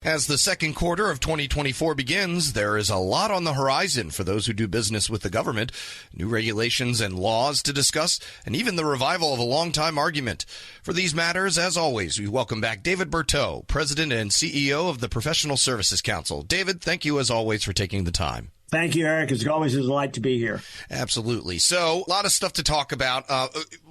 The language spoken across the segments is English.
As the second quarter of 2024 begins, there is a lot on the horizon for those who do business with the government. New regulations and laws to discuss, and even the revival of a long-time argument. For these matters, as always, we welcome back David Berteau, President and CEO of the Professional Services Council. David, thank you as always for taking the time. Thank you, Eric. It's always a delight to be here. Absolutely. So a lot of stuff to talk about.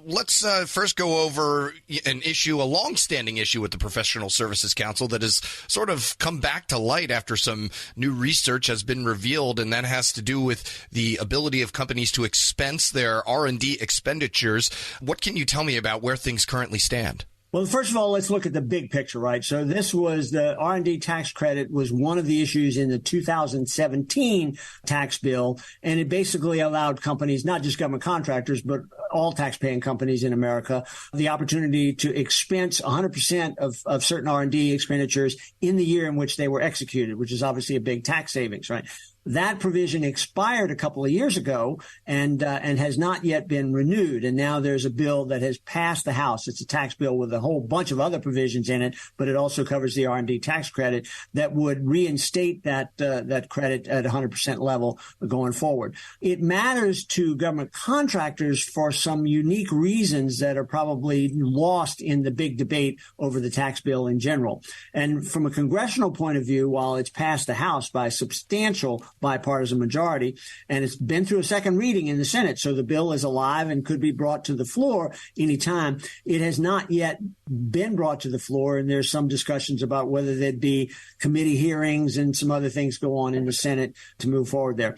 Let's first go over an issue, a long-standing issue with the Professional Services Council that has sort of come back to light after some new research has been revealed, and that has to do with the ability of companies to expense their R&D expenditures. What can you tell me about where things currently stand? Well, first of all, let's look at the big picture, right? So this was the R&D tax credit was one of the issues in the 2017 tax bill, and it basically allowed companies, not just government contractors, but all tax-paying companies in America, the opportunity to expense 100% of certain R&D expenditures in the year in which they were executed, which is obviously a big tax savings, right? That provision expired a couple of years ago and has not yet been renewed. And now there's a bill that has passed the House. It's a tax bill with a whole bunch of other provisions in it, but it also covers the R&D tax credit that would reinstate that credit at 100% level going forward. It matters to government contractors for some unique reasons that are probably lost in the big debate over the tax bill in general. And from a congressional point of view, while it's passed the House by a substantial bipartisan majority, and it's been through a second reading in the Senate, so the bill is alive and could be brought to the floor anytime. It has not yet been brought to the floor, and there's some discussions about whether there'd be committee hearings and some other things go on in the Senate to move forward there.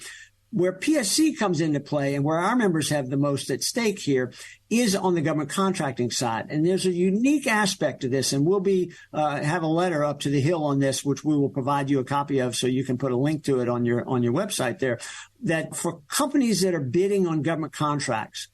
Where PSC comes into play and where our members have the most at stake here is on the government contracting side. And there's a unique aspect to this, and we'll have a letter up to the Hill on this, which we will provide you a copy of so you can put a link to it on your website there, that for companies that are bidding on government contracts,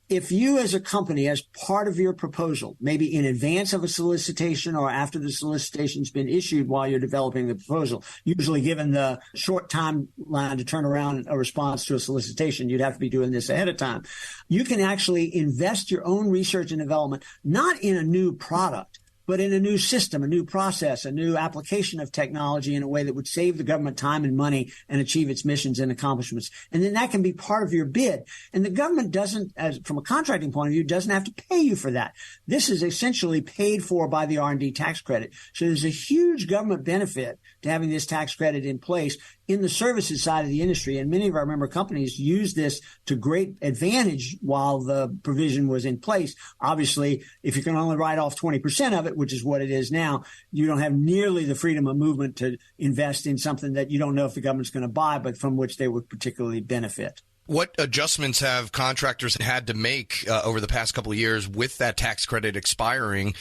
if you as a company, as part of your proposal, maybe in advance of a solicitation or after the solicitation has been issued while you're developing the proposal, usually given the short timeline to turn around a response to a solicitation, you'd have to be doing this ahead of time. You can actually invest your own research and development, not in a new product, but in a new system, a new process, a new application of technology in a way that would save the government time and money and achieve its missions and accomplishments. And then that can be part of your bid. And the government doesn't, from a contracting point of view, doesn't have to pay you for that. This is essentially paid for by the R&D tax credit. So there's a huge government benefit to having this tax credit in place in the services side of the industry. And many of our member companies use this to great advantage while the provision was in place. Obviously, if you can only write off 20% of it, which is what it is now, you don't have nearly the freedom of movement to invest in something that you don't know if the government's going to buy, but from which they would particularly benefit. What adjustments have contractors had to make over the past couple of years with that tax credit expiring?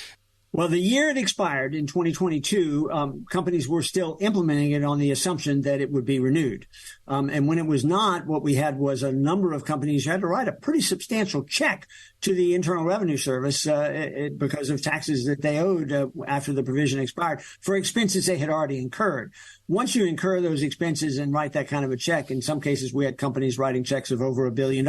Well, the year it expired in 2022, companies were still implementing it on the assumption that it would be renewed. And when it was not, what we had was a number of companies who had to write a pretty substantial check to the Internal Revenue Service because of taxes that they owed after the provision expired for expenses they had already incurred. Once you incur those expenses and write that kind of a check, in some cases we had companies writing checks of over $1 billion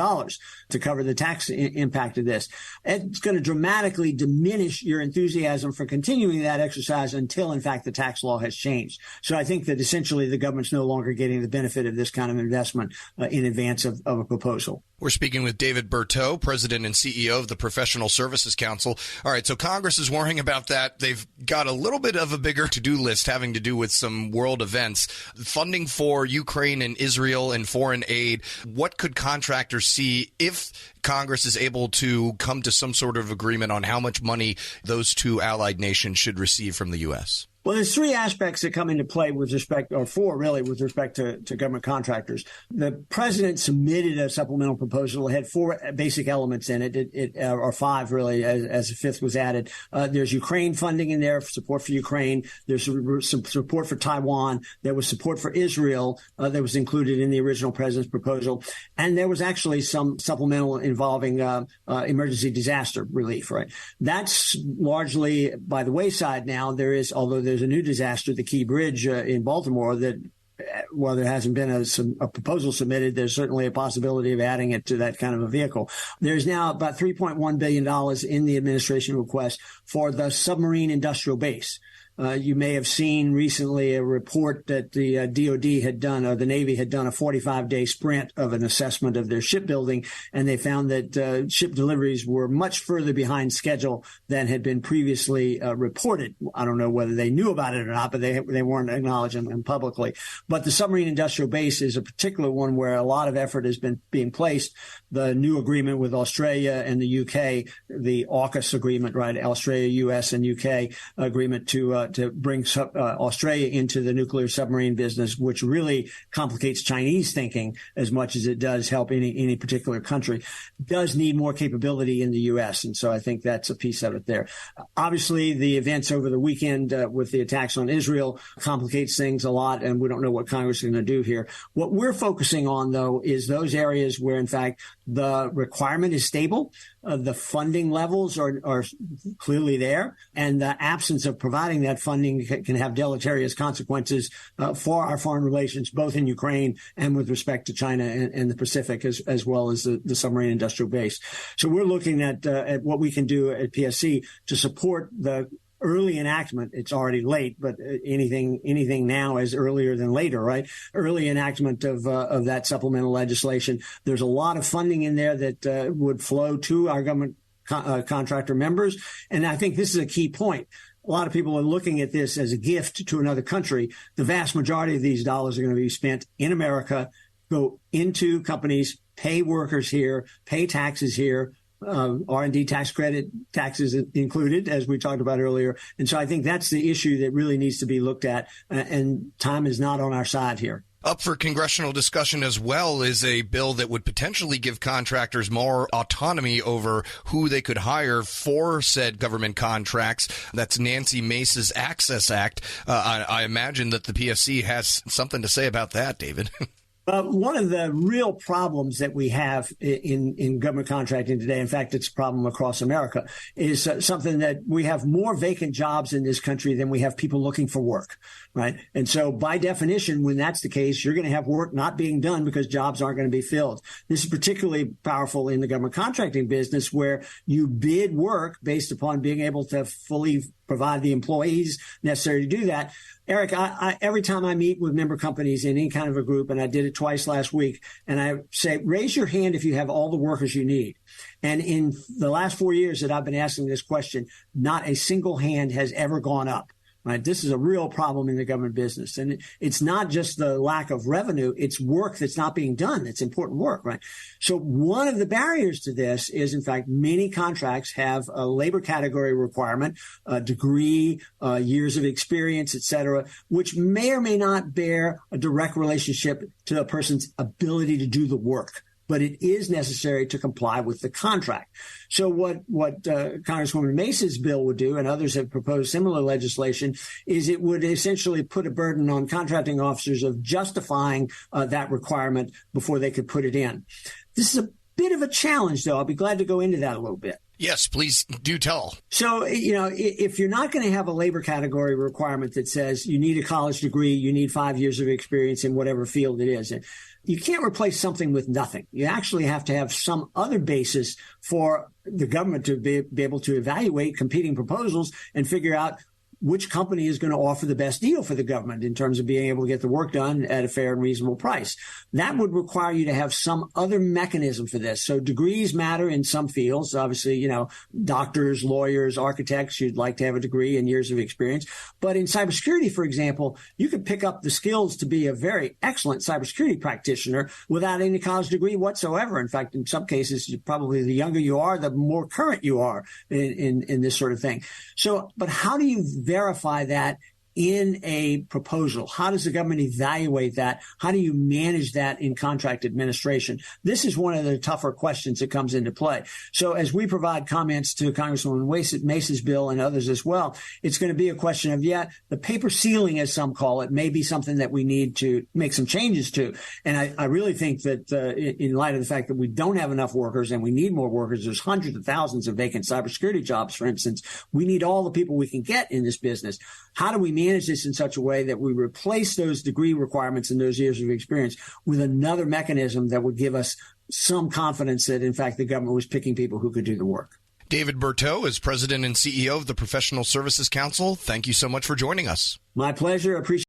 to cover the tax impact of this. It's going to dramatically diminish your enthusiasm for continuing that exercise until, in fact, the tax law has changed. So I think that essentially the government's no longer getting the benefit of this kind of investment in advance of a proposal. We're speaking with David Berteau, President and CEO of the Professional Services Council. All right, so Congress is worrying about that. They've got a little bit of a bigger to-do list having to do with some world events. Funding for Ukraine and Israel and foreign aid. What could contractors see if Congress is able to come to some sort of agreement on how much money those two allied nations should receive from the U.S.? Well, there's three aspects that come into play with respect, or four really, with respect to government contractors. The president submitted a supplemental proposal. It had four basic elements in it, or five really, as a fifth was added. There's Ukraine funding in there, support for Ukraine. There's some support for Taiwan. There was support for Israel that was included in the original president's proposal. And there was actually some supplemental involving emergency disaster relief, right? That's largely by the wayside now. Although there's a new disaster, the Key Bridge in Baltimore, that while there hasn't been a proposal submitted, there's certainly a possibility of adding it to that kind of a vehicle. There's now about $3.1 billion in the administration request for the submarine industrial base. You may have seen recently a report that the DOD had done, or the Navy had done, a 45-day sprint of an assessment of their shipbuilding, and they found that ship deliveries were much further behind schedule than had been previously reported. I don't know whether they knew about it or not, but they weren't acknowledging them publicly. But the submarine industrial base is a particular one where a lot of effort has been being placed. The new agreement with Australia and the UK, the AUKUS agreement, right? Australia, US, and UK agreement to bring Australia into the nuclear submarine business, which really complicates Chinese thinking as much as it does help any particular country, does need more capability in the US. And so I think that's a piece of it there. Obviously, the events over the weekend with the attacks on Israel complicates things a lot, and we don't know what Congress is going to do here. What we're focusing on, though, is those areas where, in fact, the requirement is stable, the funding levels are clearly there, and the absence of providing that funding can have deleterious consequences for our foreign relations, both in Ukraine and with respect to China and the Pacific, as well as the submarine industrial base. So we're looking at what we can do at PSC to support the early enactment. It's already late, but anything now is earlier than later, right? Early enactment of that supplemental legislation. There's a lot of funding in there that would flow to our government contractor members. And I think this is a key point. A lot of people are looking at this as a gift to another country. The vast majority of these dollars are going to be spent in America, go into companies, pay workers here, pay taxes here, R&D tax credit, taxes included, as we talked about earlier. And so I think that's the issue that really needs to be looked at, and time is not on our side here. Up for congressional discussion as well is a bill that would potentially give contractors more autonomy over who they could hire for said government contracts. That's Nancy Mace's Access Act. I imagine that the PSC has something to say about that, David. One of the real problems that we have in government contracting today, in fact, it's a problem across America, is something that we have more vacant jobs in this country than we have people looking for work, right? And so by definition, when that's the case, you're going to have work not being done because jobs aren't going to be filled. This is particularly powerful in the government contracting business, where you bid work based upon being able to fully provide the employees necessary to do that. Eric, every time I meet with member companies in any kind of a group, and I did it twice last week, and I say, raise your hand if you have all the workers you need. And in the last 4 years that I've been asking this question, not a single hand has ever gone up. Right. This is a real problem in the government business. And it's not just the lack of revenue. It's work that's not being done. It's important work. Right. So one of the barriers to this is, in fact, many contracts have a labor category requirement, a degree, years of experience, et cetera, which may or may not bear a direct relationship to a person's ability to do the work. But it is necessary to comply with the contract. So what Congresswoman Mace's bill would do, and others have proposed similar legislation, is it would essentially put a burden on contracting officers of justifying that requirement before they could put it in. This is a bit of a challenge, though. I'll be glad to go into that a little bit. Yes, please do tell. So, if you're not going to have a labor category requirement that says you need a college degree, you need 5 years of experience in whatever field it is, you can't replace something with nothing. You actually have to have some other basis for the government to be able to evaluate competing proposals and figure out which company is going to offer the best deal for the government in terms of being able to get the work done at a fair and reasonable price. That would require you to have some other mechanism for this. So degrees matter in some fields. Obviously, doctors, lawyers, architects, you'd like to have a degree and years of experience. But in cybersecurity, for example, you could pick up the skills to be a very excellent cybersecurity practitioner without any college degree whatsoever. In fact, in some cases, probably the younger you are, the more current you are in this sort of thing. So, but how do you verify that in a proposal? How does the government evaluate that? How do you manage that in contract administration? This is one of the tougher questions that comes into play. So as we provide comments to Congresswoman Mace's bill and others as well, it's going to be a question of, the paper ceiling, as some call it, may be something that we need to make some changes to. And I really think that in light of the fact that we don't have enough workers and we need more workers, there's hundreds of thousands of vacant cybersecurity jobs, for instance. We need all the people we can get in this business. How do we manage this in such a way that we replace those degree requirements and those years of experience with another mechanism that would give us some confidence that, in fact, the government was picking people who could do the work? David Berteau is president and CEO of the Professional Services Council. Thank you so much for joining us. My pleasure. Appreciate